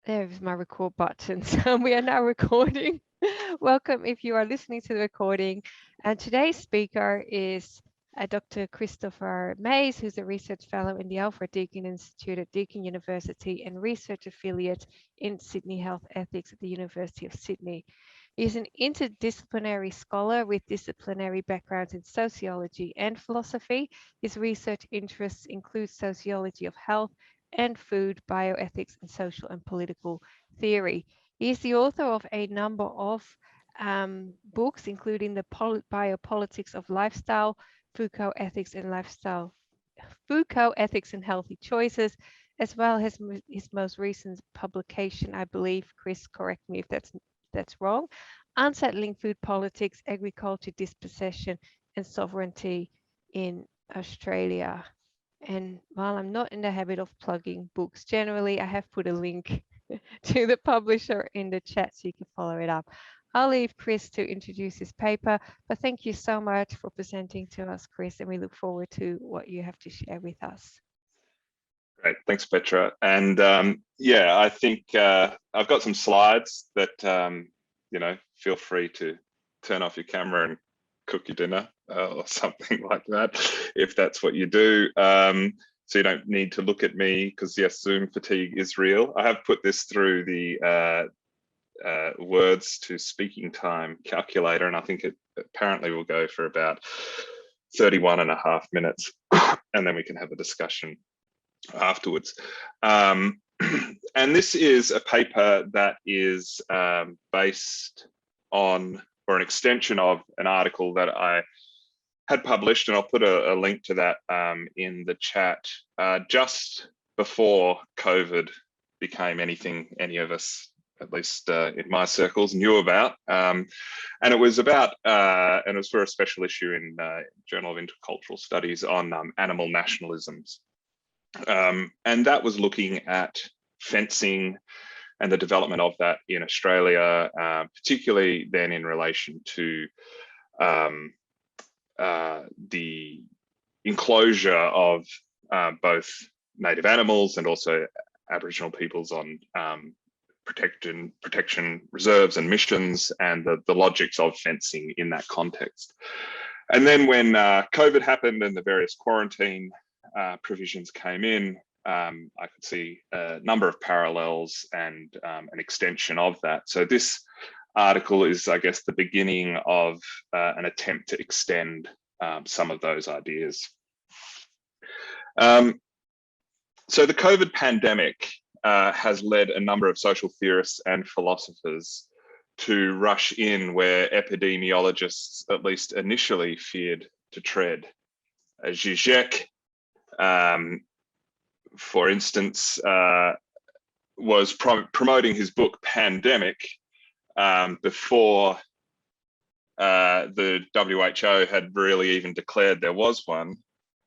There's my record button. So we are now recording. Welcome if you are listening to the recording. And today's speaker is Dr. Christopher Mays, who's a research fellow in the Alfred Deakin Institute at Deakin University and research affiliate in Sydney Health Ethics at the University of Sydney. He's an interdisciplinary scholar with disciplinary backgrounds in sociology and philosophy. His research interests include sociology of health and food, bioethics, and social and political theory. He is the author of a number of books, including the Biopolitics of Lifestyle, Foucault Ethics and Lifestyle, Foucault Ethics and Healthy Choices, as well as his most recent publication, I believe, Chris, correct me if that's wrong, Unsettling Food Politics, Agriculture, Dispossession, and Sovereignty in Australia. And while I'm not in the habit of plugging books, generally I have put a link to the publisher in the chat so you can follow it up. I'll leave Chris to introduce his paper, but thank you so much for presenting to us, Chris, and we look forward to what you have to share with us. Great, thanks, Petra. And yeah, I think I've got some slides that, feel free to turn off your camera and cook your dinner or something like that, if that's what you do. So you don't need to look at me because yes, Zoom fatigue is real. I have put this through the words to speaking time calculator, and I think it apparently will go for about 31.5 minutes, and then we can have a discussion afterwards. And this is a paper that is based on, or an extension of, an article that I had published, and I'll put a link to that in the chat, just before COVID became anything any of us, at least in my circles, knew about. And it was about, and it was for a special issue in Journal of Intercultural Studies on animal nationalisms. And that was looking at fencing and the development of that in Australia, particularly then in relation to the enclosure of both native animals and also Aboriginal peoples on protection reserves and missions, and the logics of fencing in that context. And then when COVID happened and the various quarantine provisions came in, I could see a number of parallels and an extension of that. So this article is, I guess, the beginning of an attempt to extend some of those ideas. So the COVID pandemic has led a number of social theorists and philosophers to rush in where epidemiologists, at least initially, feared to tread. Zizek, for instance, was promoting his book Pandemic before the WHO had really even declared there was one.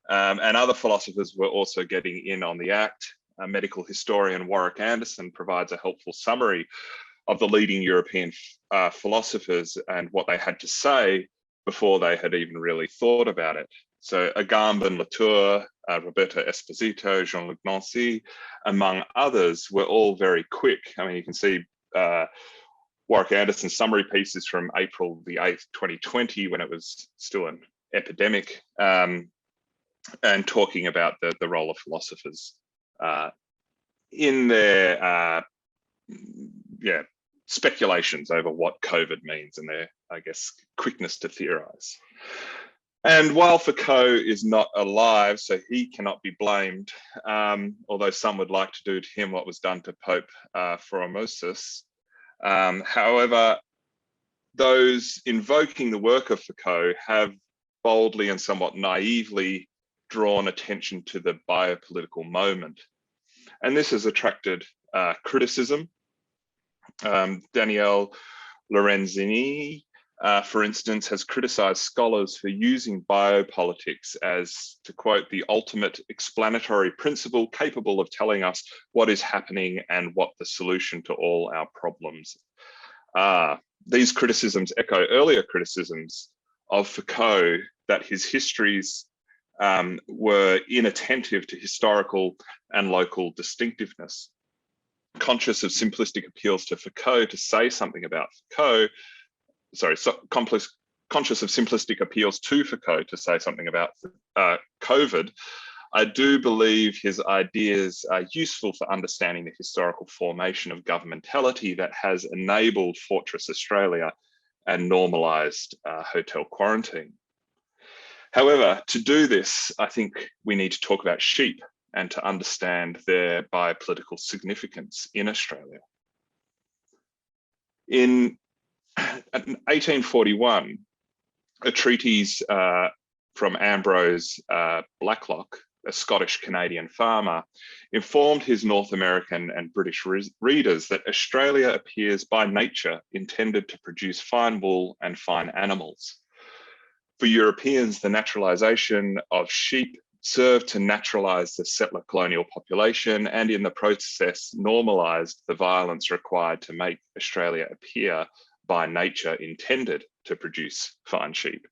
And other philosophers were also getting in on the act. Medical historian Warwick Anderson provides a helpful summary of the leading European philosophers and what they had to say before they had even really thought about it. So Agamben Latour, Roberto Esposito, Jean-Luc Nancy, among others, were all very quick. I mean, you can see Warwick Anderson's summary pieces from April the 8th, 2020, when it was still an epidemic, and talking about the role of philosophers in their speculations over what COVID means and their, I guess, quickness to theorize. And while Foucault is not alive, so he cannot be blamed, although some would like to do to him what was done to Pope Formosus. However, those invoking the work of Foucault have boldly and somewhat naively drawn attention to the biopolitical moment. And this has attracted criticism. Danielle Lorenzini, for instance, has criticized scholars for using biopolitics as, to quote, the ultimate explanatory principle capable of telling us what is happening and what the solution to all our problems are. These criticisms echo earlier criticisms of Foucault that his histories were inattentive to historical and local distinctiveness. conscious of simplistic appeals to Foucault to say something about Foucault, conscious of simplistic appeals to Foucault to say something about COVID, I do believe his ideas are useful for understanding the historical formation of governmentality that has enabled Fortress Australia and normalised hotel quarantine. However, to do this, I think we need to talk about sheep and to understand their biopolitical significance in Australia. In 1841, a treatise from Ambrose Blacklock, a Scottish-Canadian farmer, informed his North American and British readers that Australia appears by nature intended to produce fine wool and fine animals. For Europeans, the naturalisation of sheep served to naturalise the settler-colonial population and in the process normalised the violence required to make Australia appear by nature intended to produce fine sheep.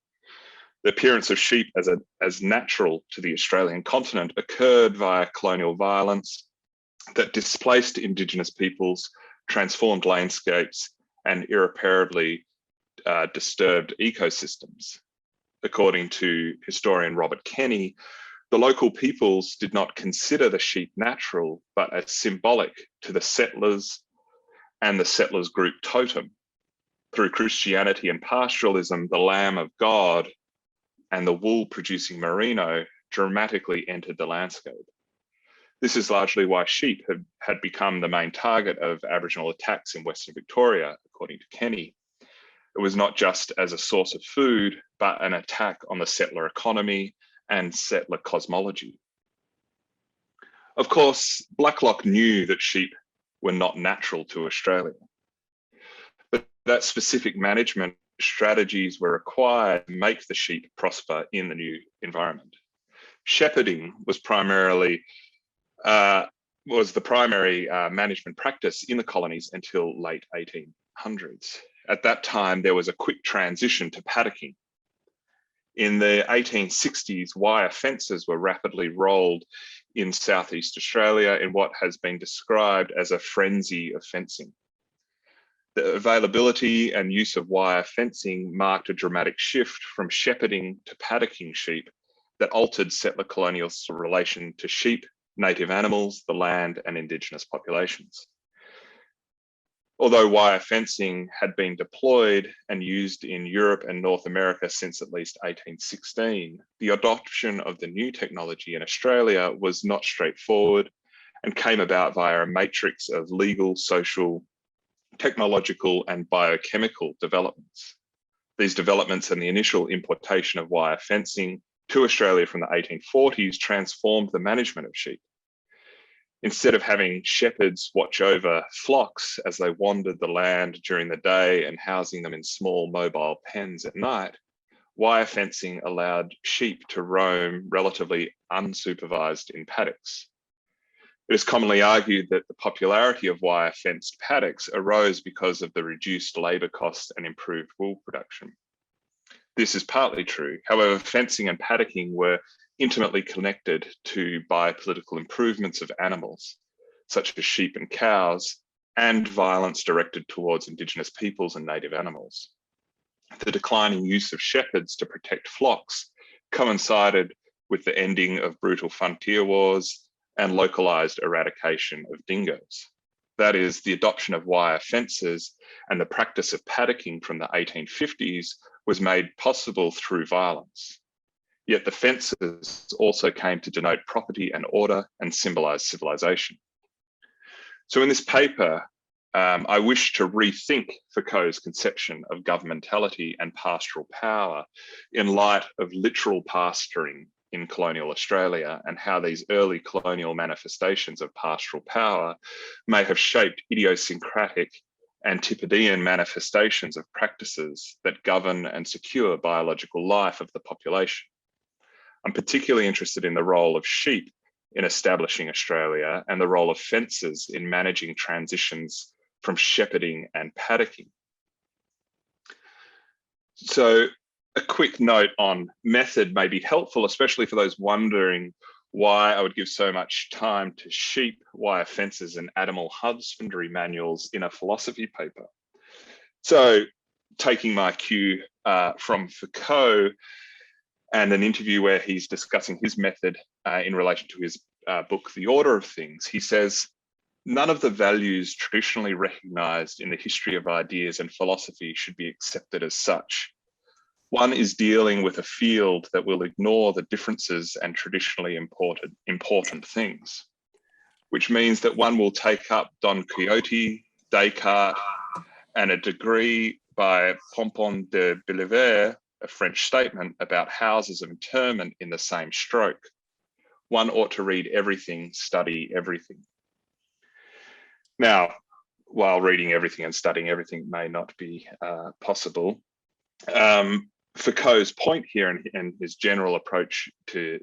The appearance of sheep as natural to the Australian continent occurred via colonial violence that displaced Indigenous peoples, transformed landscapes, and irreparably disturbed ecosystems. According to historian Robert Kenny, the local peoples did not consider the sheep natural, but as symbolic to the settlers and the settlers' group totem. Through Christianity and pastoralism, the Lamb of God and the wool-producing merino dramatically entered the landscape. This is largely why sheep had become the main target of Aboriginal attacks in Western Victoria, according to Kenny. It was not just as a source of food, but an attack on the settler economy and settler cosmology. Of course, Blacklock knew that sheep were not natural to Australia, but that specific management strategies were required to make the sheep prosper in the new environment. Shepherding was the primary management practice in the colonies until late 1800s. At that time, there was a quick transition to paddocking. In the 1860s, wire fences were rapidly rolled in Southeast Australia in what has been described as a frenzy of fencing. The availability and use of wire fencing marked a dramatic shift from shepherding to paddocking sheep that altered settler-colonial relation to sheep, native animals, the land, and Indigenous populations. Although wire fencing had been deployed and used in Europe and North America since at least 1816, the adoption of the new technology in Australia was not straightforward and came about via a matrix of legal, social, technological, and biochemical developments. These developments and the initial importation of wire fencing to Australia from the 1840s transformed the management of sheep. Instead of having shepherds watch over flocks as they wandered the land during the day and housing them in small mobile pens at night, wire fencing allowed sheep to roam relatively unsupervised in paddocks. It is commonly argued that the popularity of wire fenced paddocks arose because of the reduced labour costs and improved wool production. This is partly true. However, fencing and paddocking were intimately connected to biopolitical improvements of animals, such as sheep and cows, and violence directed towards Indigenous peoples and native animals. The declining use of shepherds to protect flocks coincided with the ending of brutal frontier wars and localised eradication of dingoes. That is, the adoption of wire fences and the practice of paddocking from the 1850s was made possible through violence. Yet the fences also came to denote property and order and symbolise civilisation. So in this paper, I wish to rethink Foucault's conception of governmentality and pastoral power in light of literal pastoring in colonial Australia and how these early colonial manifestations of pastoral power may have shaped idiosyncratic Antipodean manifestations of practices that govern and secure biological life of the population. I'm particularly interested in the role of sheep in establishing Australia and the role of fences in managing transitions from shepherding and paddocking. So a quick note on method may be helpful, especially for those wondering why I would give so much time to sheep, why offences and animal husbandry manuals in a philosophy paper. So taking my cue from Foucault and an interview where he's discussing his method in relation to his book, The Order of Things, he says, none of the values traditionally recognised in the history of ideas and philosophy should be accepted as such. One is dealing with a field that will ignore the differences and traditionally important things, which means that one will take up Don Quixote, Descartes, and a degree by Pompon de Bellevere, a French statement about houses of interment in the same stroke. One ought to read everything, study everything. Now, while reading everything and studying everything may not be possible, Foucault's point here and his general approach to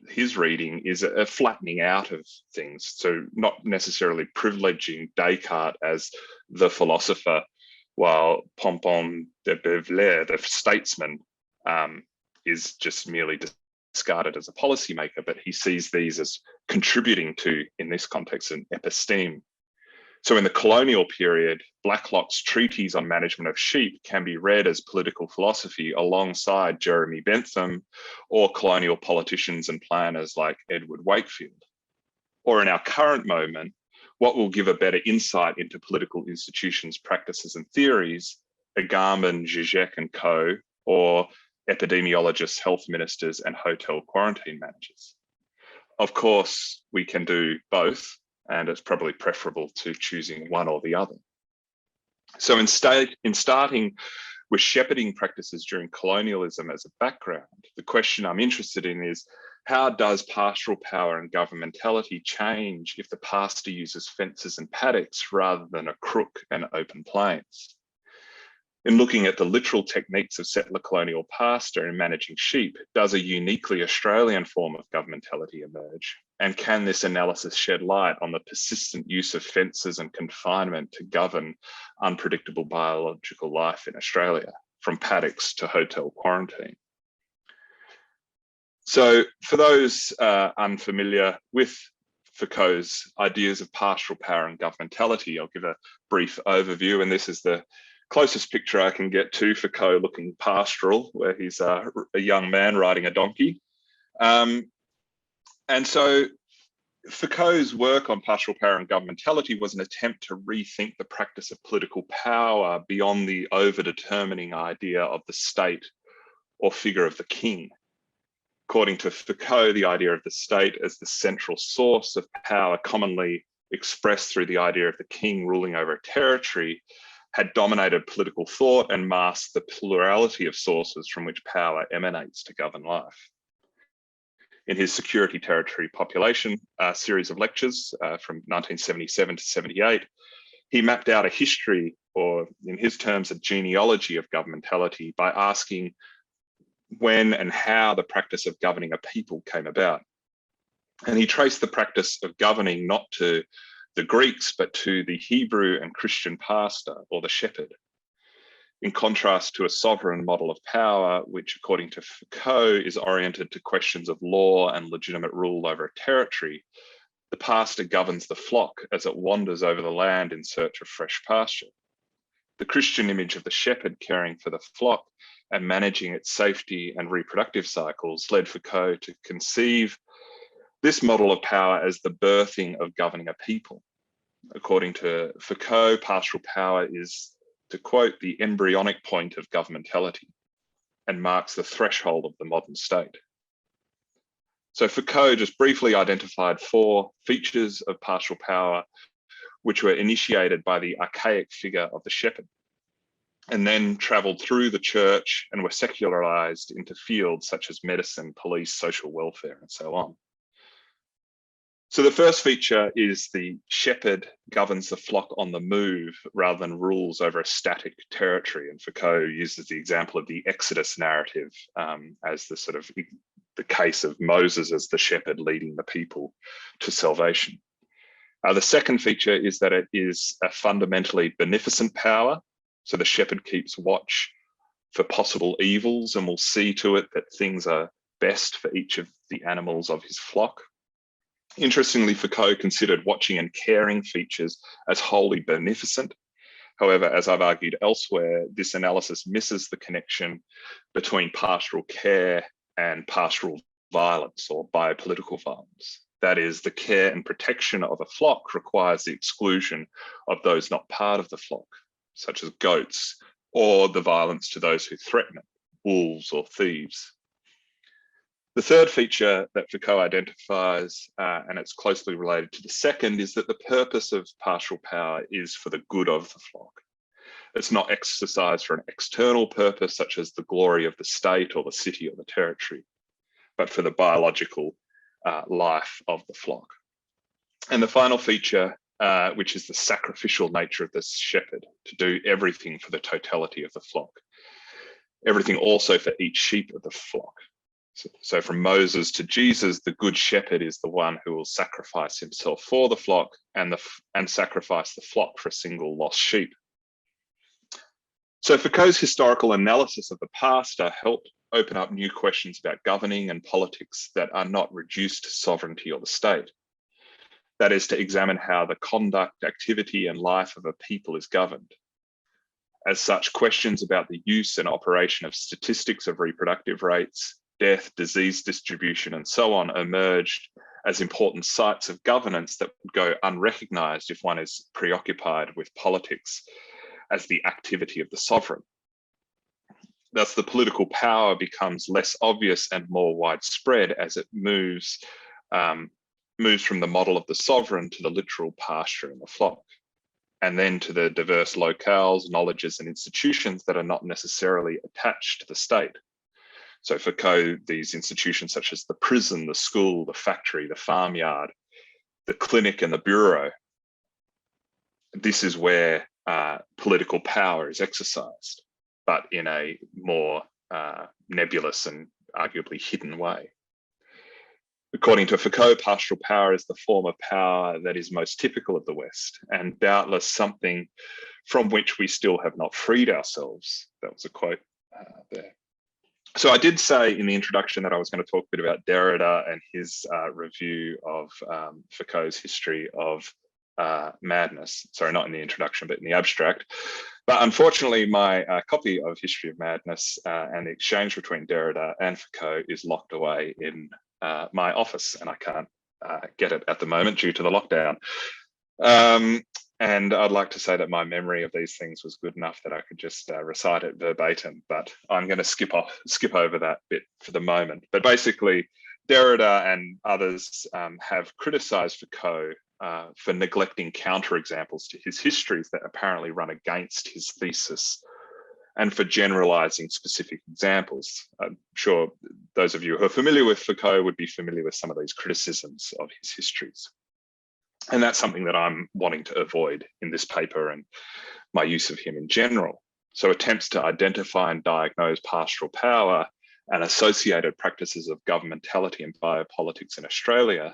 his reading is a flattening out of things. So not necessarily privileging Descartes as the philosopher, while Pompon de Bellevere, the statesman, is just merely discarded as a policymaker, but he sees these as contributing to, in this context, an episteme. So in the colonial period, Blacklock's treatise on management of sheep can be read as political philosophy alongside Jeremy Bentham or colonial politicians and planners like Edward Wakefield. Or in our current moment, what will give a better insight into political institutions, practices and theories, Agamben, Zizek and co, or epidemiologists, health ministers and hotel quarantine managers. Of course, we can do both, and it's probably preferable to choosing one or the other. So in starting with shepherding practices during colonialism as a background, the question I'm interested in is, how does pastoral power and governmentality change if the pastor uses fences and paddocks rather than a crook and open plains? In looking at the literal techniques of settler-colonial pastor in managing sheep, does a uniquely Australian form of governmentality emerge? And can this analysis shed light on the persistent use of fences and confinement to govern unpredictable biological life in Australia, from paddocks to hotel quarantine? So for those unfamiliar with Foucault's ideas of pastoral power and governmentality, I'll give a brief overview, and this is the closest picture I can get to Foucault looking pastoral, where he's a young man riding a donkey. And so Foucault's work on pastoral power and governmentality was an attempt to rethink the practice of political power beyond the overdetermining idea of the state or figure of the king. According to Foucault, the idea of the state as the central source of power, commonly expressed through the idea of the king ruling over a territory, had dominated political thought and masked the plurality of sources from which power emanates to govern life. In his Security, Territory, Population series of lectures from 1977 to 78, he mapped out a history, or in his terms, a genealogy of governmentality by asking when and how the practice of governing a people came about. And he traced the practice of governing not to the Greeks, but to the Hebrew and Christian pastor, or the shepherd. In contrast to a sovereign model of power, which according to Foucault is oriented to questions of law and legitimate rule over a territory, the pastor governs the flock as it wanders over the land in search of fresh pasture. The Christian image of the shepherd caring for the flock and managing its safety and reproductive cycles led Foucault to conceive this model of power as the birthing of governing a people. According to Foucault, pastoral power is, to quote, the embryonic point of governmentality and marks the threshold of the modern state. So Foucault just briefly identified 4 features of pastoral power which were initiated by the archaic figure of the shepherd, and then travelled through the church and were secularized into fields such as medicine, police, social welfare, and so on. So the first feature is the shepherd governs the flock on the move rather than rules over a static territory. And Foucault uses the example of the Exodus narrative as the sort of the case of Moses as the shepherd leading the people to salvation. The second feature is that it is a fundamentally beneficent power. So the shepherd keeps watch for possible evils and will see to it that things are best for each of the animals of his flock. Interestingly, Foucault considered watching and caring features as wholly beneficent. However, as I've argued elsewhere, this analysis misses the connection between pastoral care and pastoral violence or biopolitical violence. That is, the care and protection of a flock requires the exclusion of those not part of the flock, such as goats, or the violence to those who threaten it, wolves or thieves. The third feature that Foucault identifies, and it's closely related to the second, is that the purpose of pastoral power is for the good of the flock. It's not exercised for an external purpose, such as the glory of the state or the city or the territory, but for the biological life of the flock. And the final feature, which is the sacrificial nature of the shepherd, to do everything for the totality of the flock, everything also for each sheep of the flock. So from Moses to Jesus, the good shepherd is the one who will sacrifice himself for the flock and sacrifice the flock for a single lost sheep. So Foucault's historical analysis of the past helped open up new questions about governing and politics that are not reduced to sovereignty or the state. That is, to examine how the conduct, activity, and life of a people is governed. As such, questions about the use and operation of statistics of reproductive rates, death, disease distribution, and so on emerged as important sites of governance that would go unrecognized if one is preoccupied with politics as the activity of the sovereign. Thus, the political power becomes less obvious and more widespread as it moves from the model of the sovereign to the literal pasture in the flock, and then to the diverse locales, knowledges, and institutions that are not necessarily attached to the state. So Foucault, these institutions such as the prison, the school, the factory, the farmyard, the clinic, and the bureau, this is where political power is exercised, but in a more nebulous and arguably hidden way. According to Foucault, pastoral power is the form of power that is most typical of the West, and doubtless something from which we still have not freed ourselves. That was a quote there. So I did say in the introduction that I was going to talk a bit about Derrida and his review of Foucault's history of madness. Sorry, not in the introduction, but in the abstract. But unfortunately, my copy of History of Madness and the exchange between Derrida and Foucault is locked away in my office, and I can't get it at the moment due to the lockdown. And I'd like to say that my memory of these things was good enough that I could just recite it verbatim, but I'm going to skip over that bit for the moment. But basically, Derrida and others have criticized Foucault for neglecting counterexamples to his histories that apparently run against his thesis, and for generalizing specific examples. I'm sure those of you who are familiar with Foucault would be familiar with some of these criticisms of his histories. And that's something that I'm wanting to avoid in this paper and my use of him in general. So attempts to identify and diagnose pastoral power and associated practices of governmentality and biopolitics in Australia,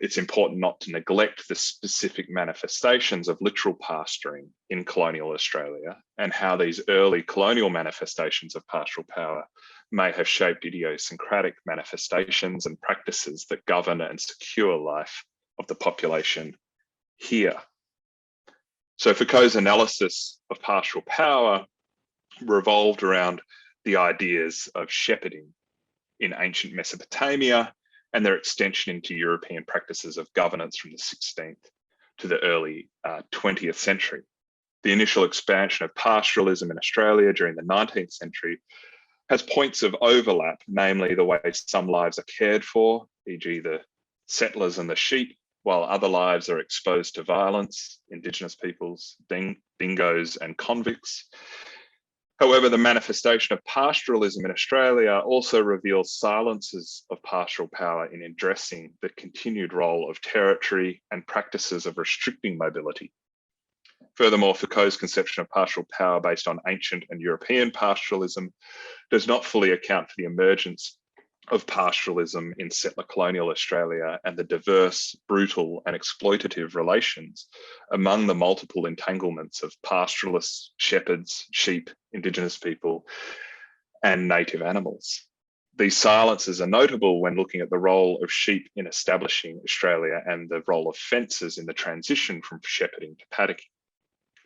it's important not to neglect the specific manifestations of literal pastoring in colonial Australia and how these early colonial manifestations of pastoral power may have shaped idiosyncratic manifestations and practices that govern and secure life of the population here. So Foucault's analysis of pastoral power revolved around the ideas of shepherding in ancient Mesopotamia and their extension into European practices of governance from the 16th to the early 20th century. The initial expansion of pastoralism in Australia during the 19th century has points of overlap, namely the way some lives are cared for, e.g. the settlers and the sheep, while other lives are exposed to violence, Indigenous peoples, dingoes, and convicts. However, the manifestation of pastoralism in Australia also reveals silences of pastoral power in addressing the continued role of territory and practices of restricting mobility. Furthermore, Foucault's conception of pastoral power based on ancient and European pastoralism does not fully account for the emergence of pastoralism in settler-colonial Australia and the diverse, brutal, and exploitative relations among the multiple entanglements of pastoralists, shepherds, sheep, Indigenous people, and native animals. These silences are notable when looking at the role of sheep in establishing Australia and the role of fences in the transition from shepherding to paddocking.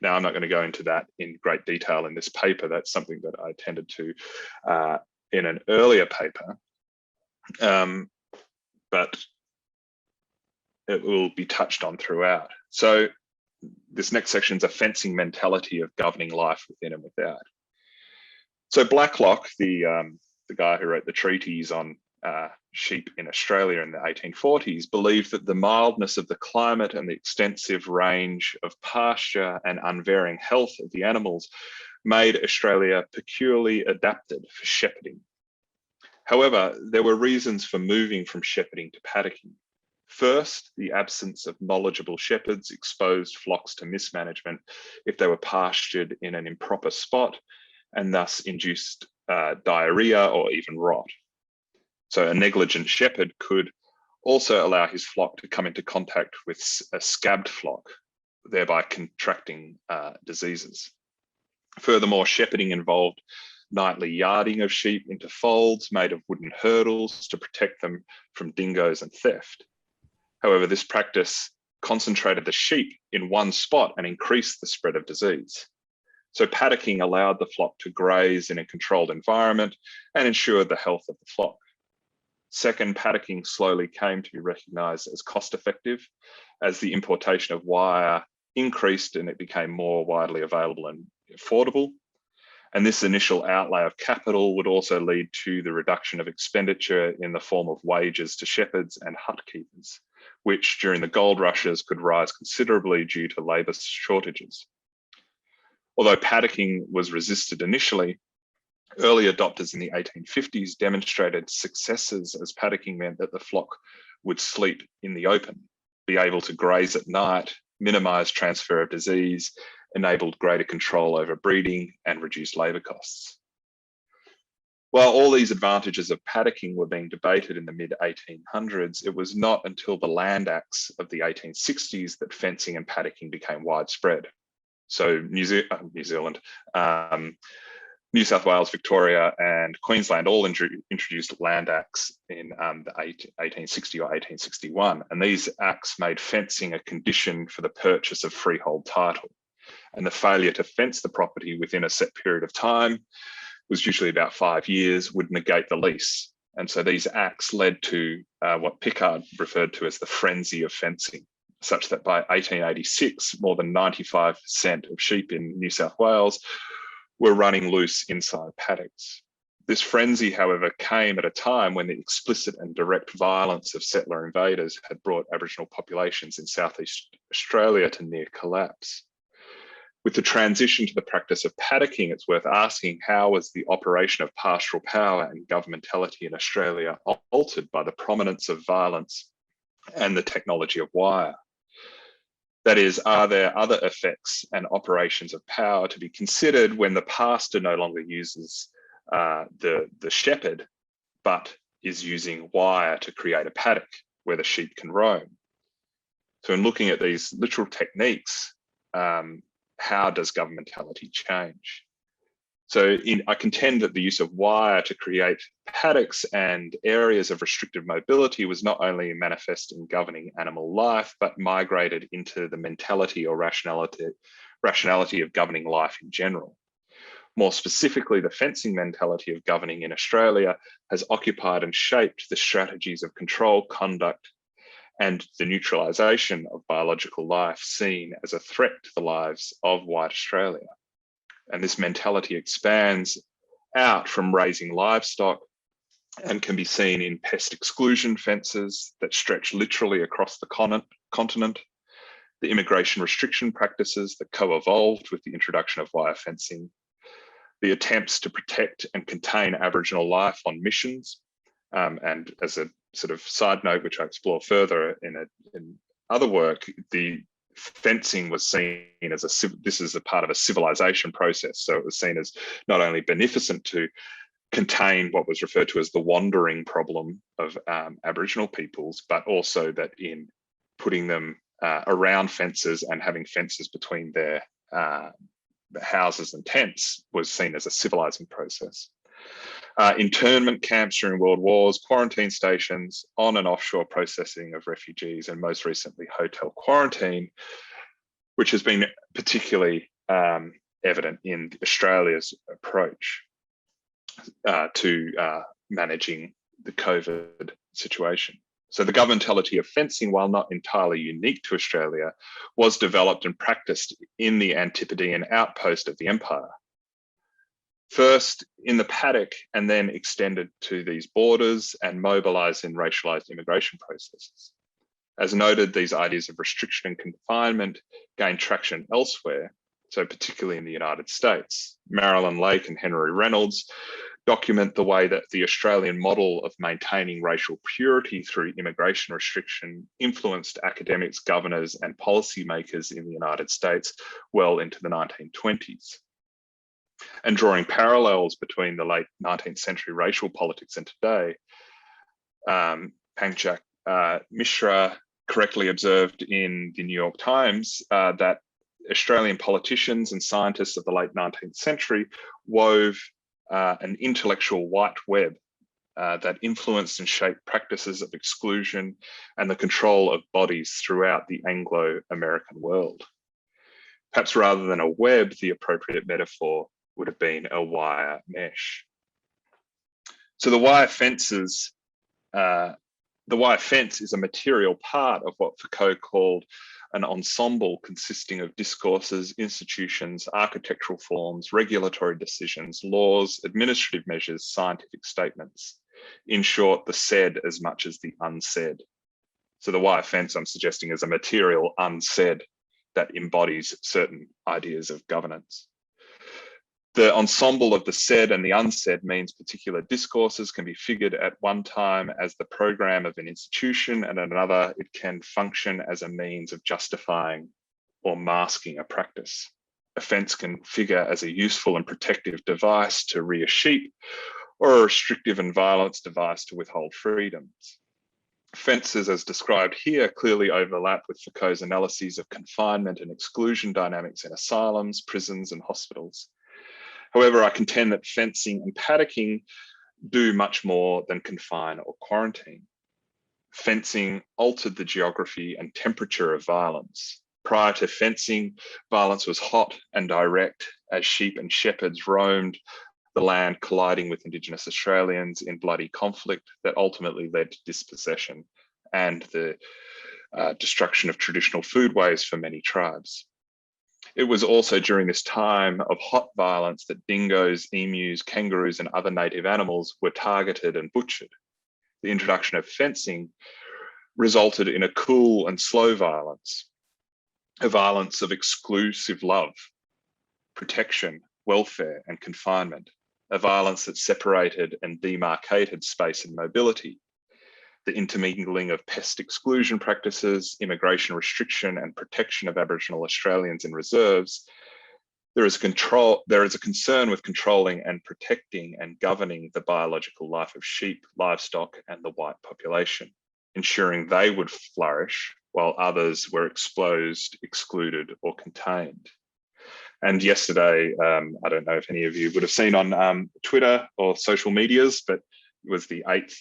Now, I'm not going to go into that in great detail in this paper. That's something that I attended to in an earlier paper, but it will be touched on throughout. So this next section is a fencing mentality of governing life within and without. So Blacklock, the guy who wrote the treatise on sheep in Australia in the 1840s, believed that the mildness of the climate and the extensive range of pasture and unvarying health of the animals made Australia peculiarly adapted for shepherding. However, there were reasons for moving from shepherding to paddocking. First, the absence of knowledgeable shepherds exposed flocks to mismanagement if they were pastured in an improper spot, and thus induced diarrhea or even rot. So a negligent shepherd could also allow his flock to come into contact with a scabbed flock, thereby contracting diseases. Furthermore, shepherding involved nightly yarding of sheep into folds made of wooden hurdles to protect them from dingoes and theft. However, this practice concentrated the sheep in one spot and increased the spread of disease. So paddocking allowed the flock to graze in a controlled environment and ensured the health of the flock. Second, paddocking slowly came to be recognised as cost-effective as the importation of wire increased and it became more widely available and affordable. And this initial outlay of capital would also lead to the reduction of expenditure in the form of wages to shepherds and hut keepers, which during the gold rushes could rise considerably due to labour shortages. Although paddocking was resisted initially, early adopters in the 1850s demonstrated successes as paddocking meant that the flock would sleep in the open, be able to graze at night, minimise transfer of disease, enabled greater control over breeding and reduced labour costs. While all these advantages of paddocking were being debated in the mid-1800s, it was not until the Land Acts of the 1860s that fencing and paddocking became widespread. So New Zealand, New South Wales, Victoria, and Queensland all introduced Land Acts in the 1860 or 1861. And these acts made fencing a condition for the purchase of freehold title. And the failure to fence the property within a set period of time, was usually about 5 years, would negate the lease. And so these acts led to what Picard referred to as the frenzy of fencing, such that by 1886, more than 95% of sheep in New South Wales were running loose inside paddocks. This frenzy, however, came at a time when the explicit and direct violence of settler invaders had brought Aboriginal populations in Southeast Australia to near collapse. With the transition to the practice of paddocking, it's worth asking, how was the operation of pastoral power and governmentality in Australia altered by the prominence of violence and the technology of wire? That is, are there other effects and operations of power to be considered when the pastor no longer uses the shepherd, but is using wire to create a paddock where the sheep can roam? So in looking at these literal techniques, how does governmentality change? So I contend that the use of wire to create paddocks and areas of restricted mobility was not only manifest in governing animal life, but migrated into the mentality or rationality of governing life in general. More specifically, the fencing mentality of governing in Australia has occupied and shaped the strategies of control, conduct, and the neutralisation of biological life seen as a threat to the lives of white Australia. And this mentality expands out from raising livestock and can be seen in pest exclusion fences that stretch literally across the continent, the immigration restriction practices that co-evolved with the introduction of wire fencing, the attempts to protect and contain Aboriginal life on missions, and as a sort of side note, which I explore further in other work, the fencing was seen as this is a part of a civilization process. So it was seen as not only beneficent to contain what was referred to as the wandering problem of Aboriginal peoples, but also that in putting them around fences and having fences between their houses and tents was seen as a civilizing process. internment camps during world wars, quarantine stations, on and offshore processing of refugees, and most recently hotel quarantine, which has been particularly evident in Australia's approach to managing the COVID situation. So the governmentality of fencing, while not entirely unique to Australia, was developed and practiced in the Antipodean outpost of the empire. First in the paddock, and then extended to these borders and mobilised in racialised immigration processes. As noted, these ideas of restriction and confinement gained traction elsewhere, so particularly in the United States. Marilyn Lake and Henry Reynolds document the way that the Australian model of maintaining racial purity through immigration restriction influenced academics, governors, and policymakers in the United States well into the 1920s. And drawing parallels between the late 19th century racial politics and today, Pangjak Mishra correctly observed in the New York Times that Australian politicians and scientists of the late 19th century wove an intellectual white web that influenced and shaped practices of exclusion and the control of bodies throughout the Anglo-American world. Perhaps rather than a web, the appropriate metaphor would have been a wire mesh. So the wire fence is a material part of what Foucault called an ensemble consisting of discourses, institutions, architectural forms, regulatory decisions, laws, administrative measures, scientific statements. In short, the said as much as the unsaid. So the wire fence, I'm suggesting, is a material unsaid that embodies certain ideas of governance. The ensemble of the said and the unsaid means particular discourses can be figured at one time as the program of an institution, and at another it can function as a means of justifying or masking a practice. A fence can figure as a useful and protective device to rear sheep, or a restrictive and violence device to withhold freedoms. Fences, as described here, clearly overlap with Foucault's analyses of confinement and exclusion dynamics in asylums, prisons, and hospitals. However, I contend that fencing and paddocking do much more than confine or quarantine. Fencing altered the geography and temperature of violence. Prior to fencing, violence was hot and direct as sheep and shepherds roamed the land, colliding with Indigenous Australians in bloody conflict that ultimately led to dispossession and the destruction of traditional foodways for many tribes. It was also during this time of hot violence that dingoes, emus, kangaroos, and other native animals were targeted and butchered. The introduction of fencing resulted in a cool and slow violence, a violence of exclusive love, protection, welfare, and confinement, a violence that separated and demarcated space and mobility. The intermingling of pest exclusion practices, immigration restriction, and protection of Aboriginal Australians in reserves, there is a concern with controlling and protecting and governing the biological life of sheep, livestock, and the white population, ensuring they would flourish while others were exposed, excluded, or contained. And yesterday, I don't know if any of you would have seen on Twitter or social medias, but it was the 8th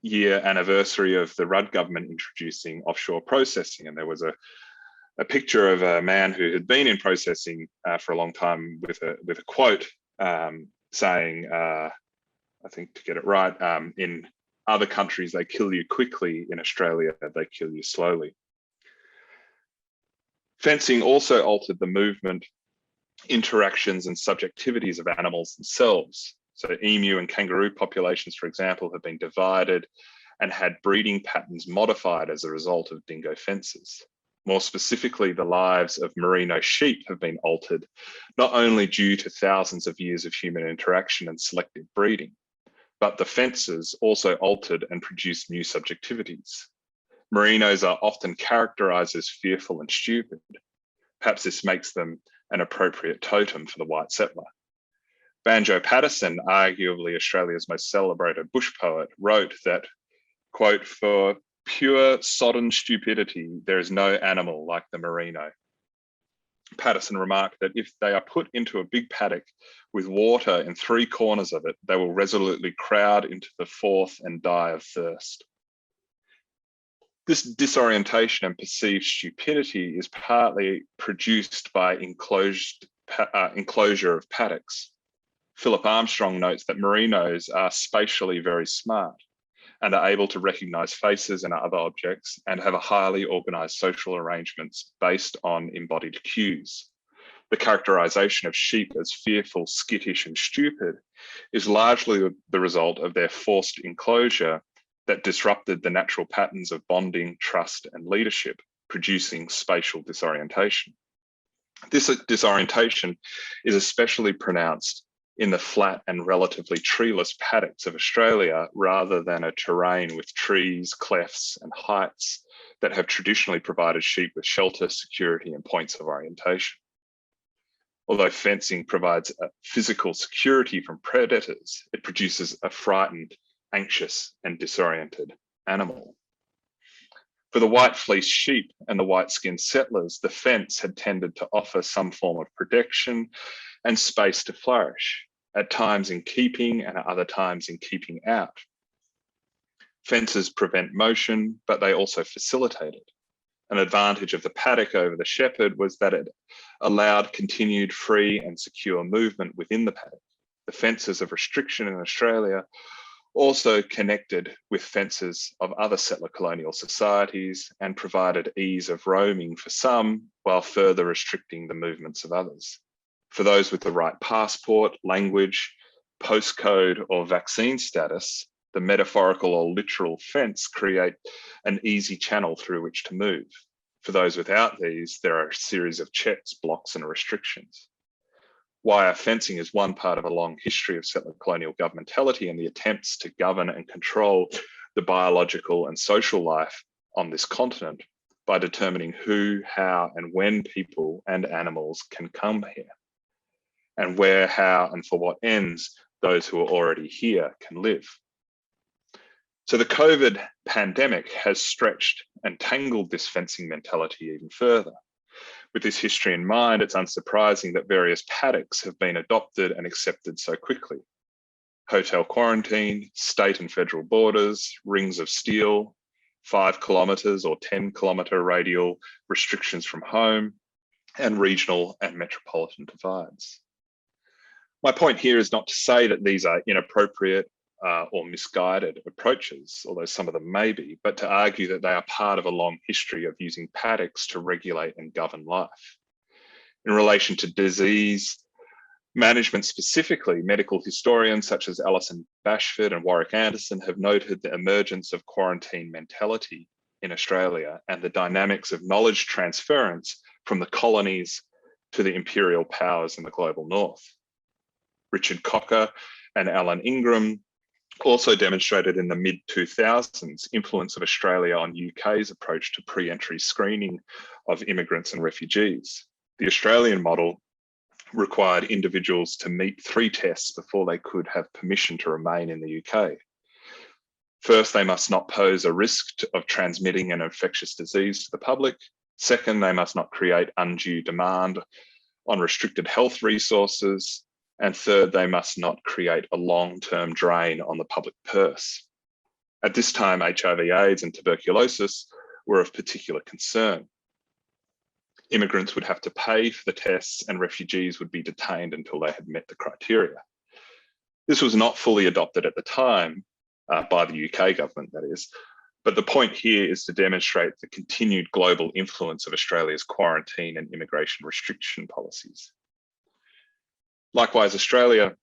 year anniversary of the Rudd government introducing offshore processing. And there was a picture of a man who had been in processing for a long time with a quote saying, I think to get it right, in other countries, they kill you quickly. In Australia, they kill you slowly. Fencing also altered the movement, interactions, and subjectivities of animals themselves. So emu and kangaroo populations, for example, have been divided and had breeding patterns modified as a result of dingo fences. More specifically, the lives of merino sheep have been altered, not only due to thousands of years of human interaction and selective breeding, but the fences also altered and produced new subjectivities. Merinos are often characterized as fearful and stupid. Perhaps this makes them an appropriate totem for the white settler. Banjo Paterson, arguably Australia's most celebrated bush poet, wrote that, quote, "For pure sodden stupidity, there is no animal like the merino." Patterson remarked that if they are put into a big paddock with water in 3 corners of it, they will resolutely crowd into the 4th and die of thirst. This disorientation and perceived stupidity is partly produced by enclosure of paddocks. Philip Armstrong notes that merinos are spatially very smart and are able to recognize faces and other objects and have a highly organized social arrangements based on embodied cues. The characterization of sheep as fearful, skittish, and stupid is largely the result of their forced enclosure that disrupted the natural patterns of bonding, trust, and leadership, producing spatial disorientation. This disorientation is especially pronounced in the flat and relatively treeless paddocks of Australia, rather than a terrain with trees, clefts, and heights that have traditionally provided sheep with shelter, security, and points of orientation. Although fencing provides a physical security from predators, it produces a frightened, anxious, and disoriented animal. For the white-fleeced sheep and the white-skinned settlers, the fence had tended to offer some form of protection and space to flourish, at times in keeping and at other times in keeping out. Fences prevent motion, but they also facilitate it. An advantage of the paddock over the shepherd was that it allowed continued free and secure movement within the paddock. The fences of restriction in Australia also connected with fences of other settler-colonial societies and provided ease of roaming for some, while further restricting the movements of others. For those with the right passport, language, postcode, or vaccine status, the metaphorical or literal fence create an easy channel through which to move. For those without these, there are a series of checks, blocks, and restrictions. Wire fencing is one part of a long history of settler-colonial governmentality and the attempts to govern and control the biological and social life on this continent by determining who, how, and when people and animals can come here, and where, how, and for what ends those who are already here can live. So the COVID pandemic has stretched and tangled this fencing mentality even further. With this history in mind, it's unsurprising that various paddocks have been adopted and accepted so quickly. Hotel quarantine, state and federal borders, rings of steel, 5 kilometres or 10-kilometre radial restrictions from home, and regional and metropolitan divides. My point here is not to say that these are inappropriate or misguided approaches, although some of them may be, but to argue that they are part of a long history of using paddocks to regulate and govern life. In relation to disease management specifically, medical historians such as Alison Bashford and Warwick Anderson have noted the emergence of quarantine mentality in Australia and the dynamics of knowledge transference from the colonies to the imperial powers in the global north. Richard Cocker and Alan Ingram also demonstrated in the mid-2000s influence of Australia on UK's approach to pre-entry screening of immigrants and refugees. The Australian model required individuals to meet 3 tests before they could have permission to remain in the UK. First, they must not pose a risk of transmitting an infectious disease to the public. Second, they must not create undue demand on restricted health resources. And third, they must not create a long-term drain on the public purse. At this time, HIV/AIDS and tuberculosis were of particular concern. Immigrants would have to pay for the tests and refugees would be detained until they had met the criteria. This was not fully adopted at the time by the UK government, that is, but the point here is to demonstrate the continued global influence of Australia's quarantine and immigration restriction policies. Likewise, Australia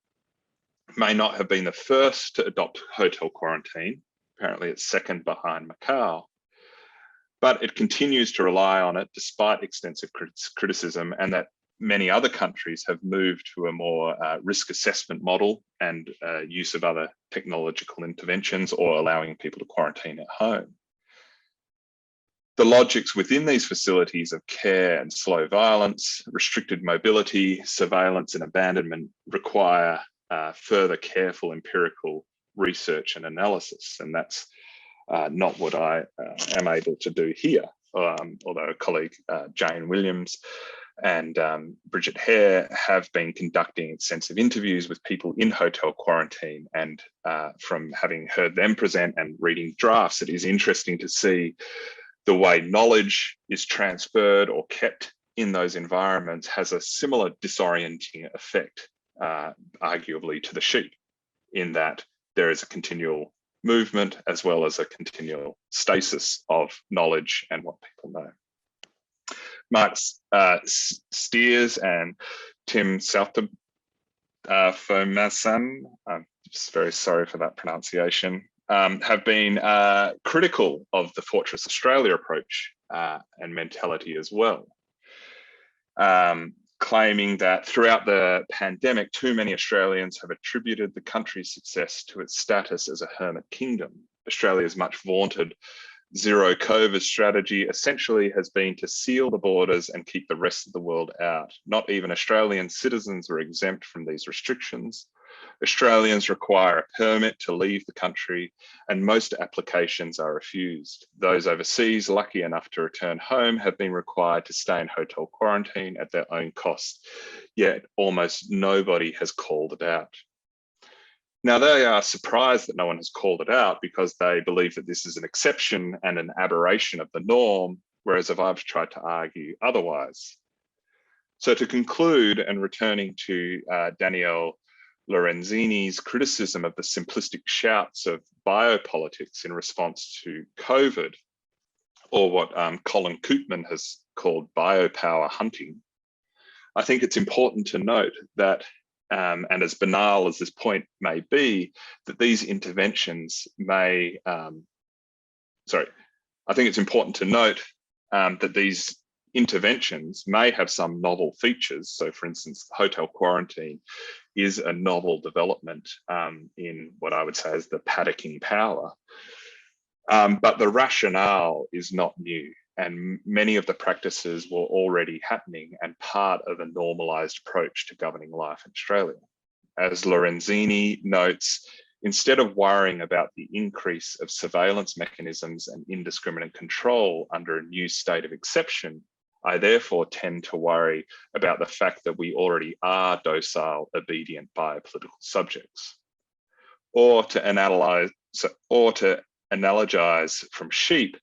may not have been the first to adopt hotel quarantine. Apparently it's second behind Macau, but it continues to rely on it despite extensive criticism, and that many other countries have moved to a more risk assessment model and use of other technological interventions or allowing people to quarantine at home. The logics within these facilities of care and slow violence, restricted mobility, surveillance and abandonment require further careful empirical research and analysis. And that's not what I am able to do here, although a colleague, Jane Williams, and Bridget Hare have been conducting extensive interviews with people in hotel quarantine. And from having heard them present and reading drafts, it is interesting to see the way knowledge is transferred or kept in those environments has a similar disorienting effect, arguably, to the sheep, in that there is a continual movement as well as a continual stasis of knowledge and what people know. Mark Steers and Tim Salterfomasan, I'm just very sorry for that pronunciation, have been critical of the Fortress Australia approach and mentality as well, claiming that throughout the pandemic, too many Australians have attributed the country's success to its status as a hermit kingdom. Australia's much vaunted zero COVID strategy essentially has been to seal the borders and keep the rest of the world out. Not even Australian citizens are exempt from these restrictions. Australians require a permit to leave the country, and most applications are refused. Those overseas lucky enough to return home have been required to stay in hotel quarantine at their own cost, yet almost nobody has called it out. Now, they are surprised that no one has called it out because they believe that this is an exception and an aberration of the norm, whereas I've tried to argue otherwise. So to conclude, and returning to Danielle Lorenzini's criticism of the simplistic shouts of biopolitics in response to COVID, or what Colin Koopman has called biopower hunting, I think it's important to note that, and as banal as this point may be, that these interventions may, I think it's important to note that these interventions may have some novel features. So for instance, hotel quarantine is a novel development in what I would say is the paddocking power. But the rationale is not new, and many of the practices were already happening and part of a normalized approach to governing life in Australia. As Lorenzini notes, instead of worrying about the increase of surveillance mechanisms and indiscriminate control under a new state of exception, I therefore tend to worry about the fact that we already are docile, obedient biopolitical subjects. Or to analogize from sheep,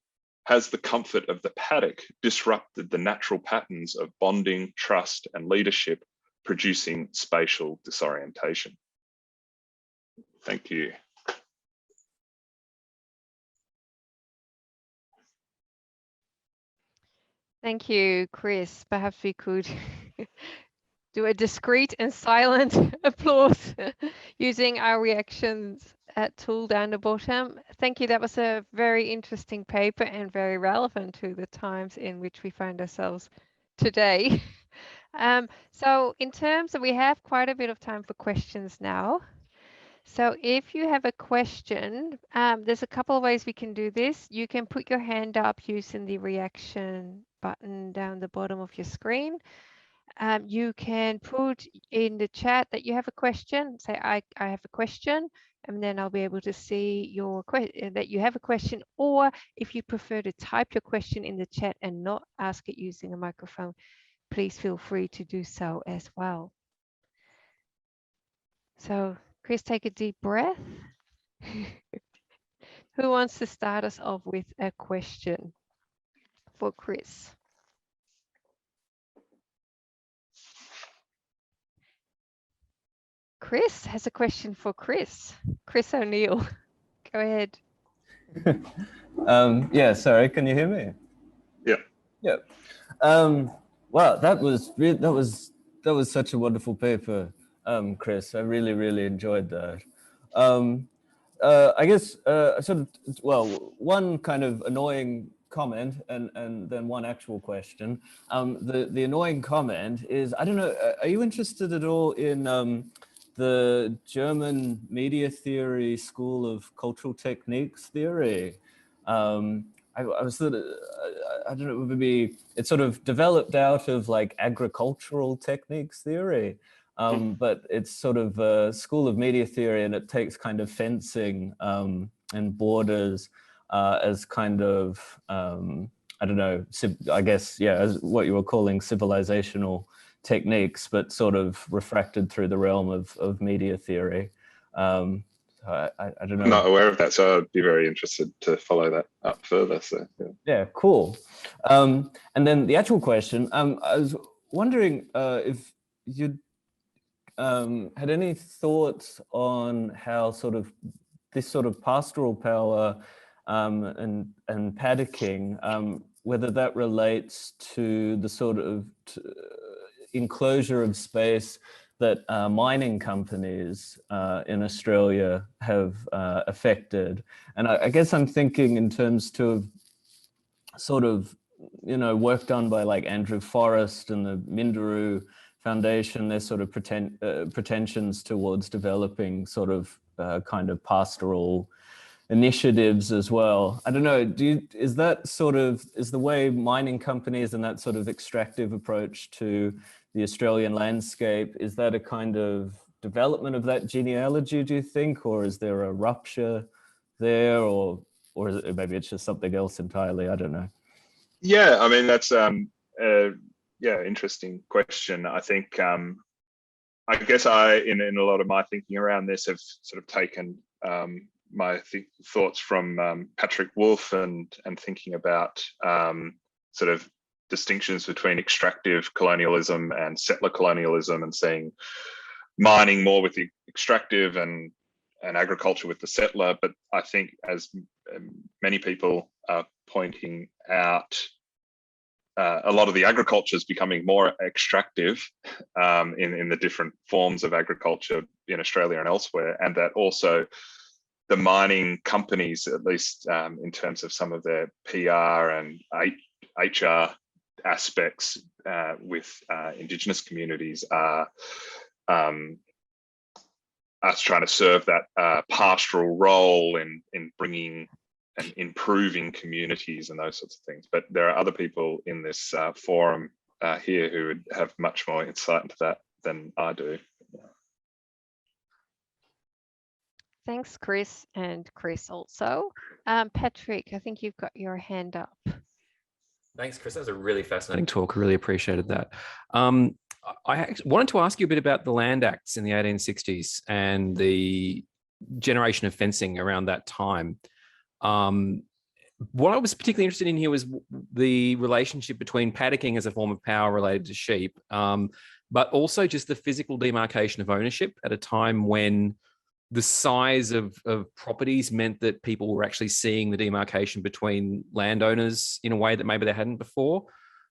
has the comfort of the paddock disrupted the natural patterns of bonding, trust, and leadership, producing spatial disorientation? Thank you. Thank you, Chris. Perhaps we could do a discreet and silent applause using our reactions tool down the bottom. Thank you. That was a very interesting paper and very relevant to the times in which we find ourselves today. So in terms of, we have quite a bit of time for questions now. So if you have a question, there's a couple of ways we can do this. You can put your hand up using the reaction button down the bottom of your screen. You can put in the chat that you have a question, say I have a question, and then I'll be able to see your that you have a question. Or if you prefer to type your question in the chat and not ask it using a microphone, please feel free to do so as well. So Chris, take a deep breath. Who wants to start us off with a question for Chris? Chris has a question for Chris. Chris O'Neill, go ahead. Yeah, sorry, can you hear me? Yeah. Yeah. Wow, that was such a wonderful paper, Chris. I really enjoyed that. I guess one kind of annoying comment and then one actual question. The annoying comment is, I don't know, are you interested at all in the German media theory school of cultural techniques theory? I was sort of, I don't know, maybe it sort of developed out of like agricultural techniques theory, but it's sort of a school of media theory, and it takes kind of fencing and borders as kind of I don't know, I guess, yeah, as what you were calling civilizational techniques, but sort of refracted through the realm of media theory. I don't know. I'm not aware of that, so I'd be very interested to follow that up further. So yeah, cool. And then the actual question, I was wondering if you'd had any thoughts on how sort of this sort of pastoral power and paddocking, whether that relates to the sort of enclosure of space that mining companies in Australia have affected. And I guess I'm thinking in terms of sort of, you know, work done by like Andrew Forrest and the Minderoo Foundation, their sort of pretensions towards developing sort of kind of pastoral initiatives as well. I don't know, is that sort of, is the way mining companies and that sort of extractive approach to the Australian landscape, is that a kind of development of that genealogy, do you think, or is there a rupture there, or is it, maybe it's just something else entirely? I don't know. Yeah, I mean, that's yeah, interesting question. I think I guess in a lot of my thinking around this have sort of taken my thoughts from Patrick Wolf and thinking about sort of distinctions between extractive colonialism and settler colonialism, and seeing mining more with the extractive and agriculture with the settler. But I think, as many people are pointing out, a lot of the agriculture is becoming more extractive in the different forms of agriculture in Australia and elsewhere, and that also the mining companies, at least in terms of some of their PR and HR aspects with Indigenous communities, are us trying to serve that pastoral role in bringing and improving communities and those sorts of things. But there are other people in this forum here who would have much more insight into that than I do. Thanks, Chris, and Chris also. Patrick, I think you've got your hand up. Thanks, Chris. That was a really fascinating talk. I really appreciated that. I wanted to ask you a bit about the Land Acts in the 1860s and the generation of fencing around that time. What I was particularly interested in here was the relationship between paddocking as a form of power related to sheep, but also just the physical demarcation of ownership at a time when the size of properties meant that people were actually seeing the demarcation between landowners in a way that maybe they hadn't before.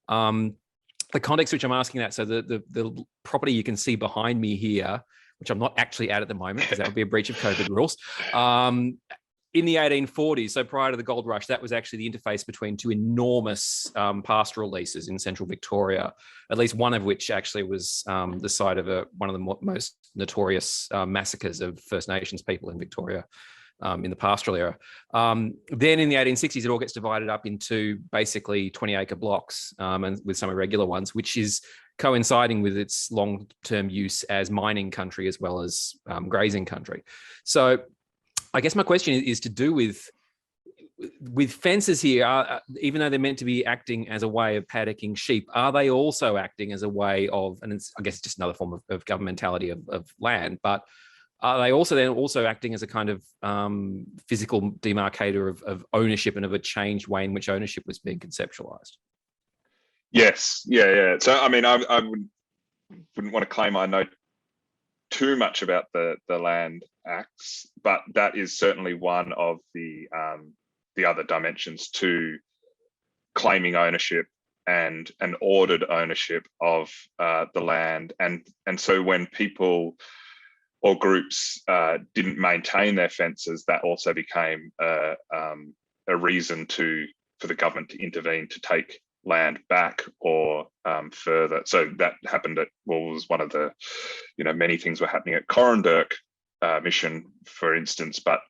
The context which I'm asking that, so the property you can see behind me here, which I'm not actually at the moment because that would be a breach of COVID rules, in the 1840s, so prior to the gold rush, that was actually the interface between two enormous pastoral leases in central Victoria, at least one of which actually was the site of one of the most notorious massacres of First Nations people in Victoria in the pastoral era. Then in the 1860s, it all gets divided up into basically 20-acre blocks and with some irregular ones, which is coinciding with its long-term use as mining country as well as grazing country. So I guess my question is to do with fences here, even though they're meant to be acting as a way of paddocking sheep, are they also acting as a way of, and I guess it's just another form of governmentality of land, but are they also acting as a kind of physical demarcator of ownership and of a changed way in which ownership was being conceptualized? Yes, yeah. So I mean, I wouldn't want to claim I know too much about the Land Acts, but that is certainly one of the other dimensions to claiming ownership and an ordered ownership of the land. And so when people or groups didn't maintain their fences, that also became a reason for the government to intervene to take land back or further. So that happened at, was one of the, many things were happening at Corandurk mission, for instance, but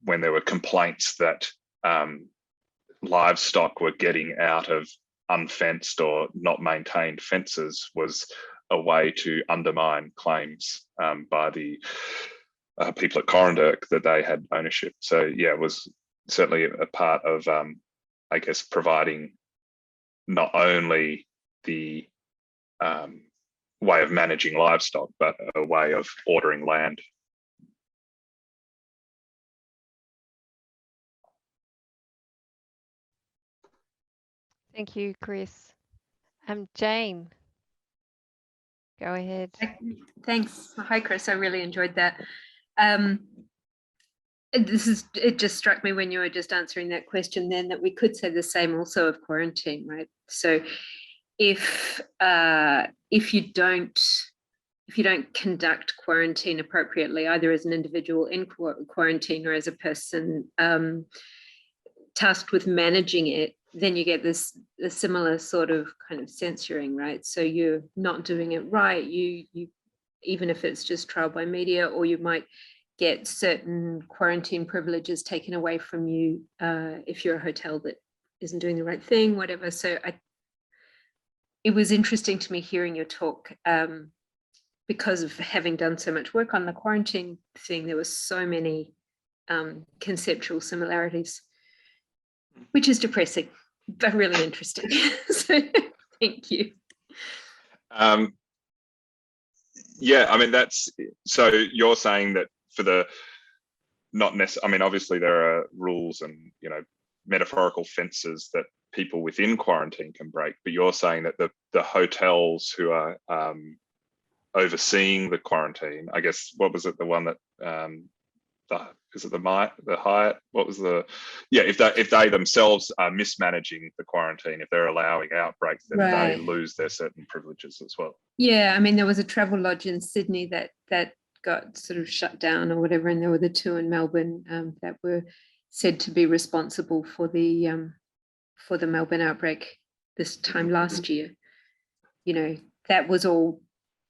when there were complaints that livestock were getting out of unfenced or not maintained fences, was a way to undermine claims by the people at Corandurk that they had ownership. So yeah, it was certainly a part of, I guess, providing not only the way of managing livestock, but a way of ordering land. Thank you, Chris. Jane, go ahead. Thanks. Hi, Chris. I really enjoyed that. It just struck me when you were just answering that question then that we could say the same also of quarantine, right? So if you don't conduct quarantine appropriately, either as an individual in quarantine or as a person tasked with managing it, then you get a similar sort of kind of censoring, right? So you're not doing it right. You even if it's just trial by media, or you might get certain quarantine privileges taken away from you if you're a hotel that isn't doing the right thing, whatever. So it was interesting to me hearing your talk because of having done so much work on the quarantine thing. There were so many conceptual similarities, which is depressing, but really interesting. So thank you. Yeah, I mean, so you're saying that for the not necessarily, I mean, obviously there are rules and, you know, metaphorical fences that people within quarantine can break, but you're saying that the hotels who are overseeing the quarantine, I guess, what was it, the one that is it the Hyatt? What was if they themselves are mismanaging the quarantine, if they're allowing outbreaks, then they lose their certain privileges as well. Yeah, I mean, there was a travel lodge in Sydney that got sort of shut down or whatever, and there were the two in Melbourne that were said to be responsible for the Melbourne outbreak this time last year. You know, that was all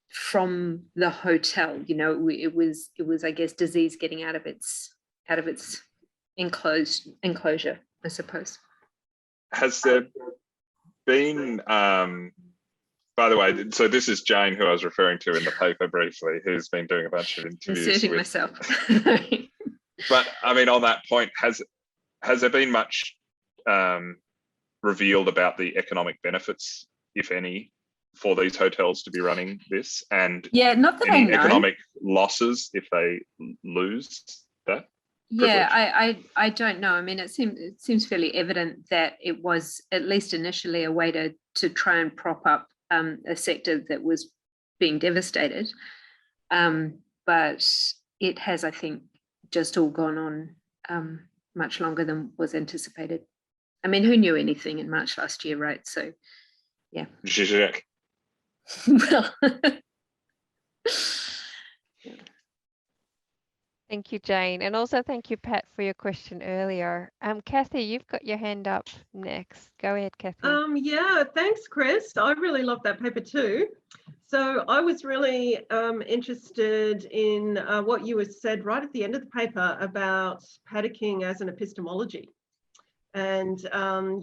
from the hotel. You know, it was I guess disease getting out of its enclosure, I suppose. Has there been by the way, so this is Jane, who I was referring to in the paper briefly, who's been doing a bunch of interviews. Inserting myself. But I mean, on that point, has there been much revealed about the economic benefits, if any, for these hotels to be running this, and not that any I know. economic losses if they lose that? Yeah, I don't know. I mean, it seems fairly evident that it was at least initially a way to try and prop up a sector that was being devastated, but it has, I think, just all gone on much longer than was anticipated. I mean, who knew anything in March last year, right? So, yeah. Zizek. Well. Thank you, Jane. And also thank you, Pat, for your question earlier. Kathy, you've got your hand up next. Go ahead, Kathy. Yeah, thanks, Chris. I really love that paper too. So I was really interested in what you had said right at the end of the paper about paddocking as an epistemology. And so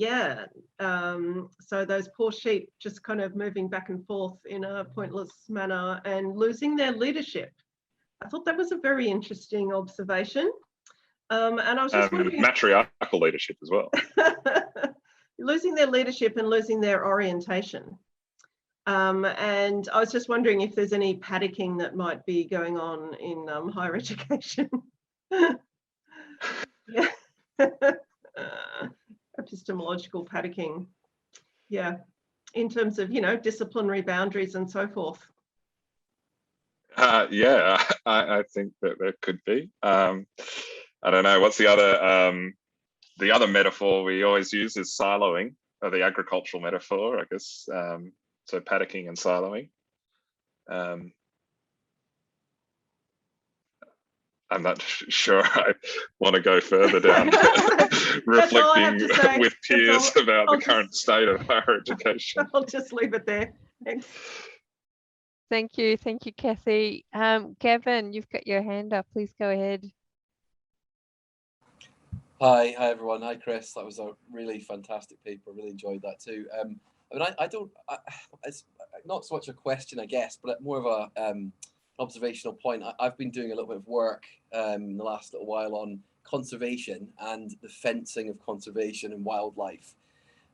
those poor sheep just kind of moving back and forth in a pointless manner and losing their leadership. I thought that was a very interesting observation. And I was just wondering, matriarchal leadership as well. Losing their leadership and losing their orientation. And I was just wondering if there's any paddocking that might be going on in higher education. Yeah. Epistemological paddocking. Yeah. In terms of, you know, disciplinary boundaries and so forth. Yeah, I think that there could be. I don't know, what's the other metaphor we always use is siloing, or the agricultural metaphor, I guess. So paddocking and siloing. I'm not sure I want to go further down reflecting with tears about the current state of higher education. I'll just leave it there. Thanks. Thank you, Kathy. Gavin, you've got your hand up. Please go ahead. Hi everyone. Hi Chris. That was a really fantastic paper. Really enjoyed that too. I mean, it's not so much a question, I guess, but more of a observational point. I've been doing a little bit of work in the last little while on conservation and the fencing of conservation and wildlife.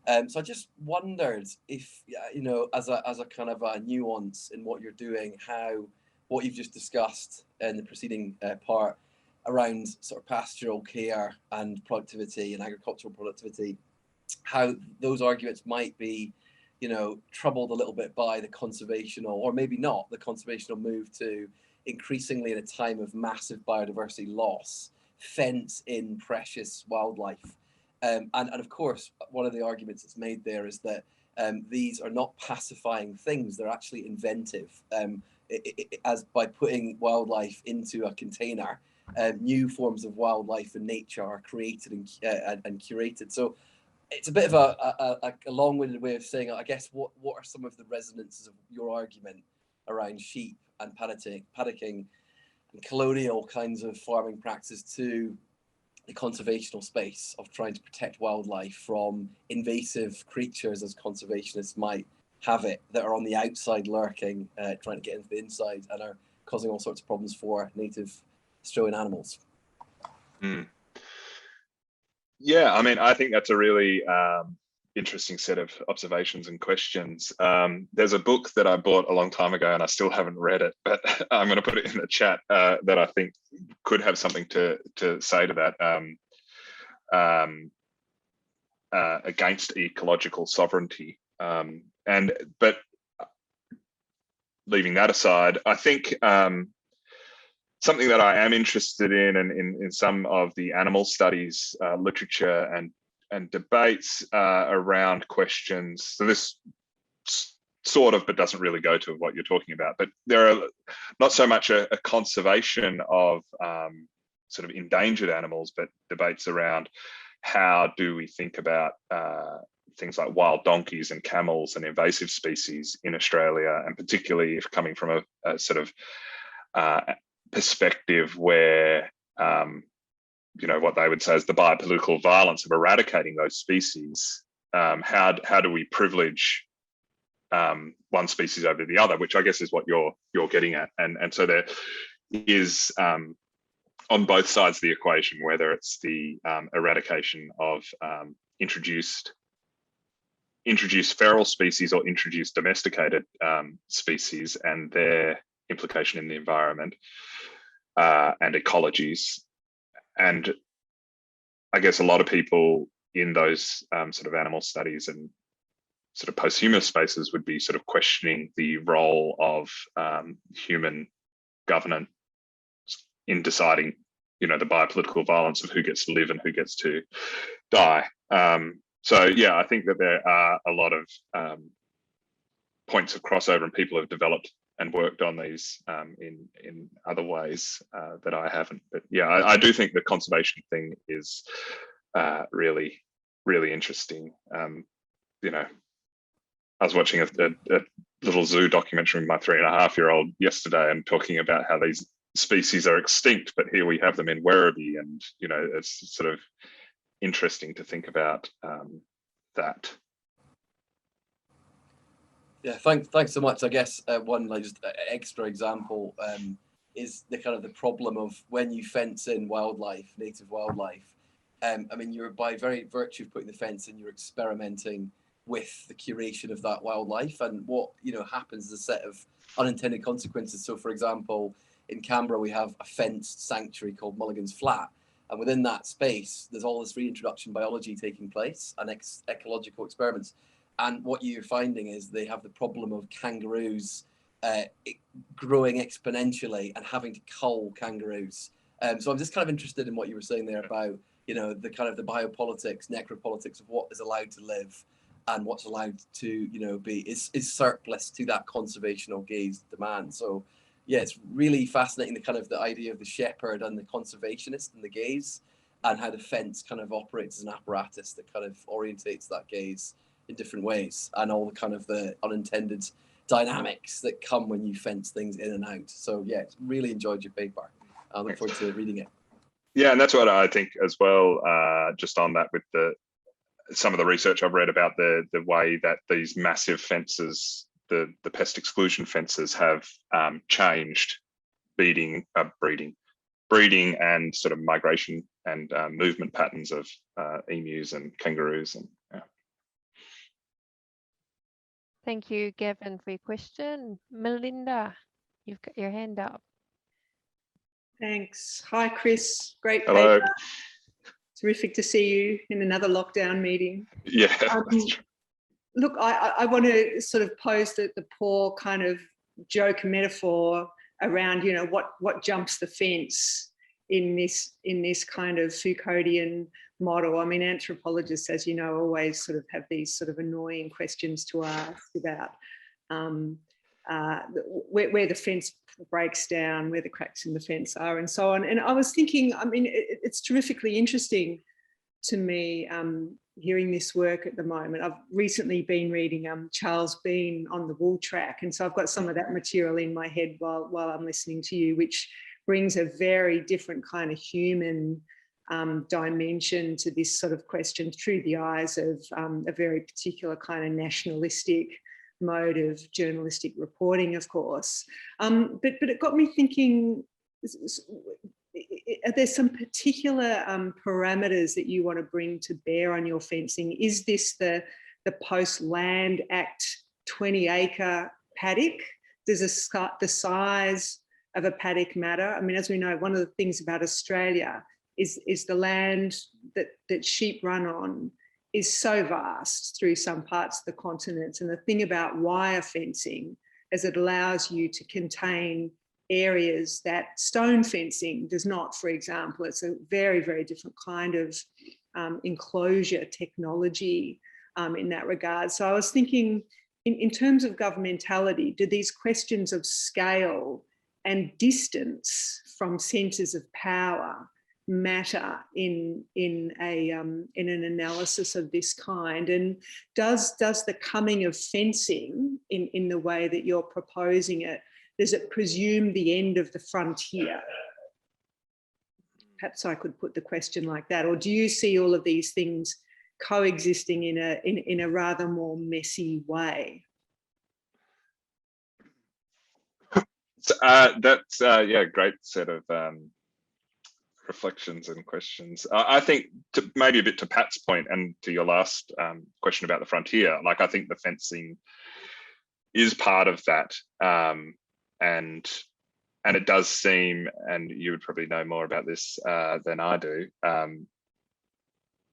So I just wondered if, you know, as a kind of a nuance in what you're doing, how what you've just discussed in the preceding part around sort of pastoral care and productivity and agricultural productivity, how those arguments might be, you know, troubled a little bit by the conservational, or maybe not, the conservational move to increasingly in a time of massive biodiversity loss, fence in precious wildlife. And of course, one of the arguments that's made there is that these are not pacifying things, they're actually inventive. As by putting wildlife into a container, new forms of wildlife and nature are created and curated. So it's a bit of a long-winded way of saying, I guess, what are some of the resonances of your argument around sheep and paddocking and colonial kinds of farming practices to the conservational space of trying to protect wildlife from invasive creatures, as conservationists might have it, that are on the outside lurking, trying to get into the inside and are causing all sorts of problems for native Australian animals? Yeah, I mean, I think that's a really interesting set of observations and questions. There's a book that I bought a long time ago and I still haven't read it, but I'm going to put it in the chat that I think could have something to say to that. Against ecological sovereignty. But leaving that aside, I think something that I am interested in, and in some of the animal studies literature and debates around questions. So this sort of, but doesn't really go to what you're talking about. But there are not so much a conservation of sort of endangered animals, but debates around how do we think about things like wild donkeys and camels and invasive species in Australia, and particularly if coming from a sort of perspective where you know, what they would say is the biopolitical violence of eradicating those species. How do we privilege one species over the other, which I guess is what you're getting at, and so there is on both sides of the equation, whether it's the eradication of introduced feral species or introduced domesticated species and their implication in the environment and ecologies. And I guess a lot of people in those sort of animal studies and sort of post-humanist spaces would be sort of questioning the role of human governance in deciding, you know, the biopolitical violence of who gets to live and who gets to die. So yeah, I think that there are a lot of points of crossover, and people have developed and worked on these in other ways that I haven't. But yeah, I do think the conservation thing is really, really interesting. You know, I was watching a little zoo documentary with my 3.5-year-old yesterday, and talking about how these species are extinct, but here we have them in Werribee, and you know, it's sort of interesting to think about that. Yeah, thanks so much. I guess one like just extra example is the kind of the problem of when you fence in wildlife, native wildlife. I mean, you're by very virtue of putting the fence in, you're experimenting with the curation of that wildlife, and what happens is a set of unintended consequences. So, for example, in Canberra, we have a fenced sanctuary called Mulligan's Flat, and within that space, there's all this reintroduction biology taking place and ecological experiments. And what you're finding is they have the problem of kangaroos growing exponentially and having to cull kangaroos. So I'm just kind of interested in what you were saying there about, the kind of the biopolitics, necropolitics of what is allowed to live and what's allowed to, be is surplus to that conservational gaze demand. So yeah, it's really fascinating, the kind of the idea of the shepherd and the conservationist and the gaze, and how the fence kind of operates as an apparatus that kind of orientates that gaze in different ways, and all the kind of the unintended dynamics that come when you fence things in and out. So yeah, really enjoyed your paper. I look forward to reading it. Yeah, and that's what I think as well, just on that, with some of the research I've read about the way that these massive fences, the pest exclusion fences, have changed breeding and sort of migration and movement patterns of emus and kangaroos. And yeah. Thank you, Gavin, for your question. Melinda, you've got your hand up. Thanks. Hi, Chris. Great Hello. paper. Terrific to see you in another lockdown meeting. Yeah. That's true. Look, I want to sort of pose the poor kind of joke metaphor around, you know, what jumps the fence in this kind of Foucauldian model. I mean, anthropologists, as you know, always sort of have these sort of annoying questions to ask about where the fence breaks down, where the cracks in the fence are, and so on. And I was thinking, I mean, it's terrifically interesting to me hearing this work at the moment. I've recently been reading Charles Bean on the wool track, and so I've got some of that material in my head while I'm listening to you, which brings a very different kind of human dimension to this sort of question through the eyes of a very particular kind of nationalistic mode of journalistic reporting, of course. But it got me thinking, are there some particular parameters that you want to bring to bear on your fencing? Is this the post-Land Act 20-acre paddock? Does the size of a paddock matter? I mean, as we know, one of the things about Australia is the land that sheep run on is so vast through some parts of the continent. And the thing about wire fencing is it allows you to contain areas that stone fencing does not, for example. It's a very, very different kind of enclosure technology in that regard. So I was thinking, in terms of governmentality, do these questions of scale and distance from centres of power matter in an analysis of this kind? And does the coming of fencing in the way that you're proposing it, does it presume the end of the frontier? Perhaps I could put the question like that. Or do you see all of these things coexisting in a rather more messy way? That's yeah, great set of reflections and questions. I think maybe a bit to Pat's point and to your last question about the frontier, like I think the fencing is part of that. And it does seem, and you would probably know more about this than I do,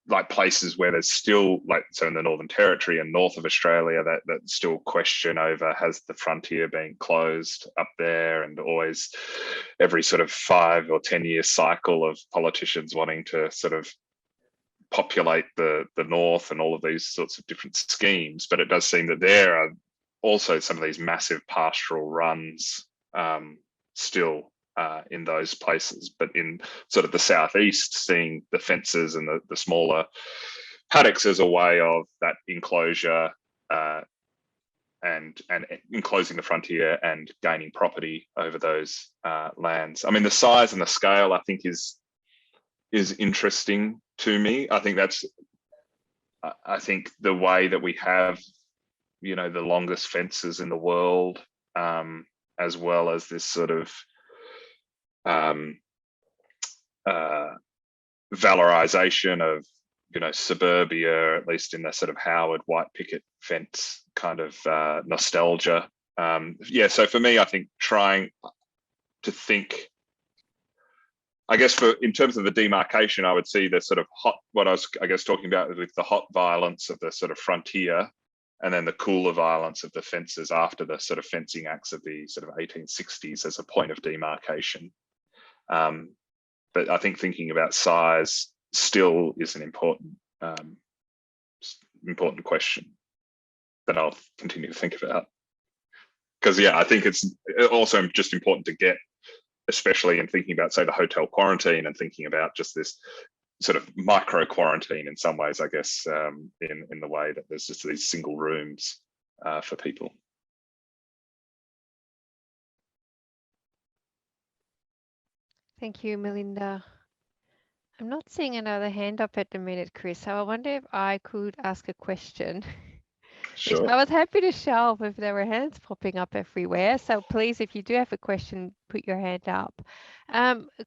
like places where there's still, like, so in the Northern Territory and north of Australia, that still question over, has the frontier been closed up there? And always every sort of 5 or 10 year cycle of politicians wanting to sort of populate the north and all of these sorts of different schemes. But it does seem that there are also some of these massive pastoral runs still in those places, but in sort of the southeast, seeing the fences and the smaller paddocks as a way of that enclosure and enclosing the frontier and gaining property over those lands. I mean, the size and the scale, I think, is interesting to me. I think the way that we have, you know, the longest fences in the world, as well as this sort of valorization of, you know, suburbia, at least in the sort of Howard white picket fence kind of nostalgia. Yeah, so for me, I think trying to think, I guess in terms of the demarcation, I would see the sort of what I was, I guess, talking about with the hot violence of the sort of frontier, and then the cooler violence of the fences after the sort of fencing acts of the sort of 1860s as a point of demarcation. But I think thinking about size still is an important question that I'll continue to think about. Because, yeah, I think it's also just important to get, especially in thinking about, say, the hotel quarantine and thinking about just this sort of micro quarantine in some ways, I guess, in the way that there's just these single rooms for people. Thank you, Melinda. I'm not seeing another hand up at the minute, Chris, so I wonder if I could ask a question. Sure. I was happy to shelve if there were hands popping up everywhere. So please, if you do have a question, put your hand up.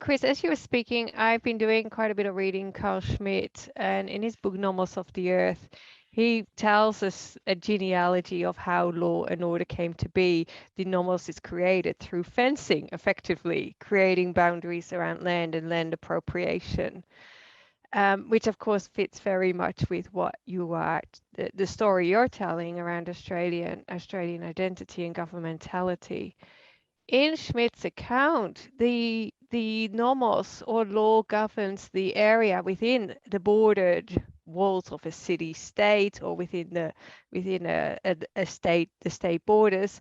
Chris, as you were speaking, I've been doing quite a bit of reading Carl Schmitt, and in his book, Nomos of the Earth, He tells us a genealogy of how law and order came to be. The nomos is created through fencing, effectively creating boundaries around land and land appropriation, which of course fits very much with what you are, the story you're telling around Australian identity and governmentality. In Schmidt's account, the nomos or law governs the area within the bordered walls of a city state or within a state, the state borders.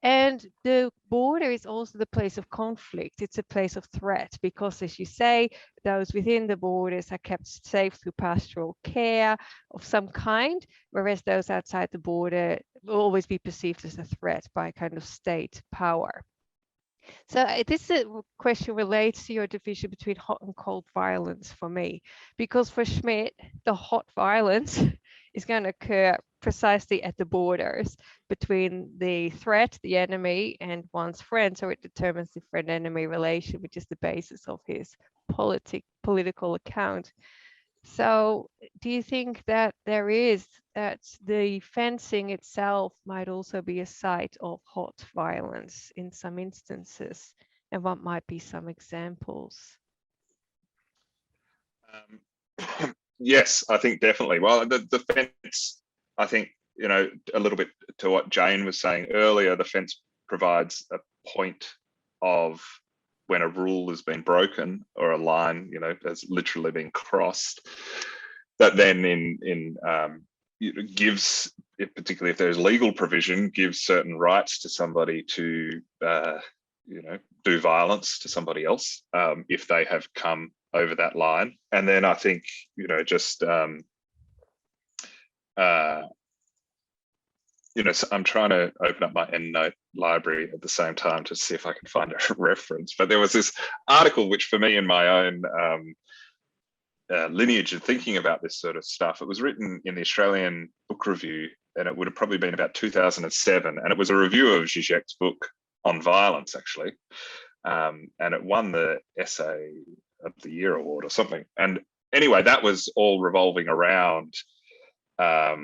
And the border is also the place of conflict. It's a place of threat because, as you say, those within the borders are kept safe through pastoral care of some kind, whereas those outside the border will always be perceived as a threat by kind of state power. So this question relates to your division between hot and cold violence for me, because for Schmidt, the hot violence is going to occur precisely at the borders between the threat, the enemy, and one's friend. So it determines the friend-enemy relation, which is the basis of his political account. So do you think that that the fencing itself might also be a site of hot violence in some instances? And what might be some examples? Yes, I think definitely. Well, the fence, I think, you know, a little bit to what Jane was saying earlier, the fence provides a point of when a rule has been broken or a line, you know, has literally been crossed, that then gives, particularly if there's legal provision, gives certain rights to somebody to, you know, do violence to somebody else if they have come over that line. And then I think, you know, just you know, so I'm trying to open up my EndNote library at the same time to see if I can find a reference. But there was this article, which for me in my own lineage of thinking about this sort of stuff, it was written in the Australian Book Review, and it would have probably been about 2007. And it was a review of Zizek's book on violence, actually. And it won the Essay of the Year award or something. And anyway, that was all revolving around a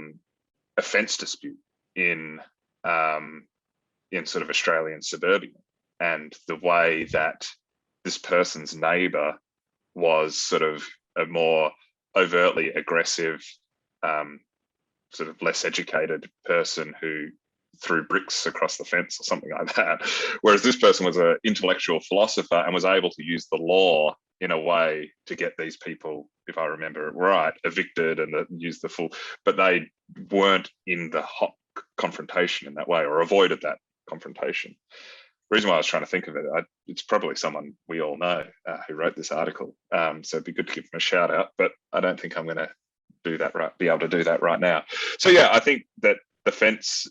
fence dispute in sort of Australian suburbia, and the way that this person's neighbour was sort of a more overtly aggressive, sort of less educated person who threw bricks across the fence or something like that, whereas this person was an intellectual philosopher and was able to use the law in a way to get these people, if I remember it right, evicted and use the full, but they weren't in the hot confrontation in that way, or avoided that confrontation. The reason why I was trying to think of it, it's probably someone we all know who wrote this article. So it'd be good to give them a shout out, but I don't think I'm going to do that be able to do that right now. So yeah, I think that the fence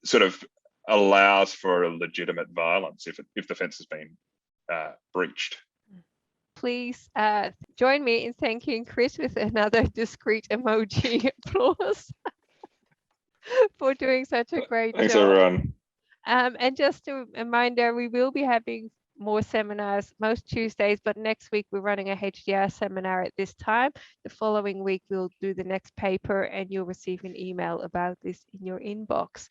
sort of allows for a legitimate violence if the fence has been breached. Please join me in thanking Chris with another discreet emoji applause for doing such a great Thanks, job. everyone. And just a reminder, we will be having more seminars most Tuesdays, but next week we're running a HDR seminar at this time. The following week we'll do the next paper, and you'll receive an email about this in your inbox.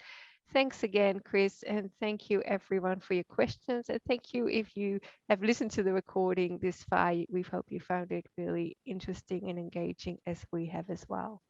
Thanks again, Chris, and thank you everyone for your questions. And thank you if you have listened to the recording this far. We hope you found it really interesting and engaging, as we have as well.